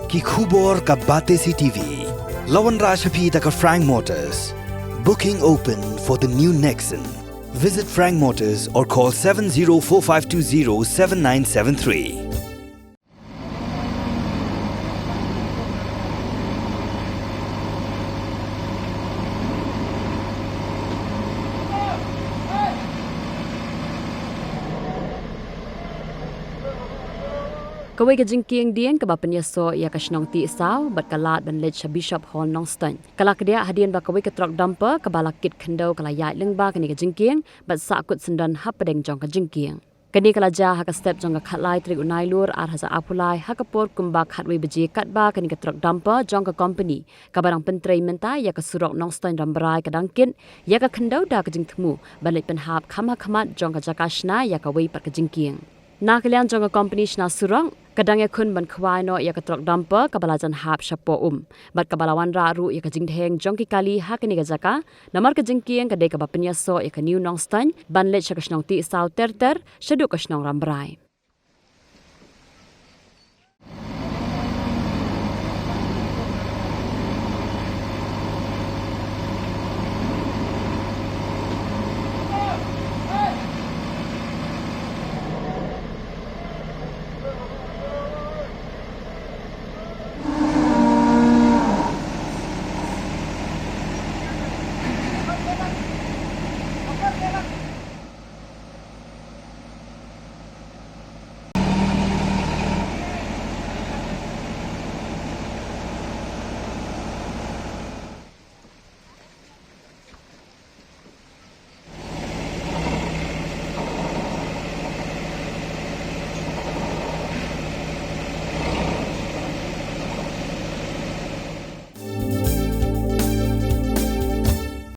Ki khubor ka bate si TV. Lawan Rashapi taka Frank Motors. Booking open for the new Nexon. Visit Frank Motors or call 7045207973. Kawai ka Jingkieng Dieng ka ba Tiehsaw ya ka Snong Tiehsaw bat kalat ban lej Bishop Hall Nong Stan. Kala Kdiah hadian ba kawai ka Trok dumper ka balakit kendo kala yai leng ba kani ka Jingkieng bat Sahkut sendan hapadeng jong ka Jingkieng. Kani kala ja ha ka step jong ka khatlai tri unai lur ar haza apulai ha ka por kumba khatwei beji kat ba kani ka Trok dumper jong ka company ka barang pentrei menta ya ka surok Nong Stan rambarai ka dangkin ya ka kendo da ka Jingthmu ban lej penhap khama khamat jong ka jakashna ya ka wei pat ka Jingkieng. Na kalian jong ka company shna surong kadang ya kun ban khwai no ya ka Trok dumper ka balajan hap shapo bat ka balawan ra ru ya ka Jingkieng jong ki kali ha kani ka jaka namar ka Jingkieng ka de ka ba Tiehsaw ya ka New Nong Stan ban lej ka Snong Tiehsaw terter shadu ka Snong rambrai.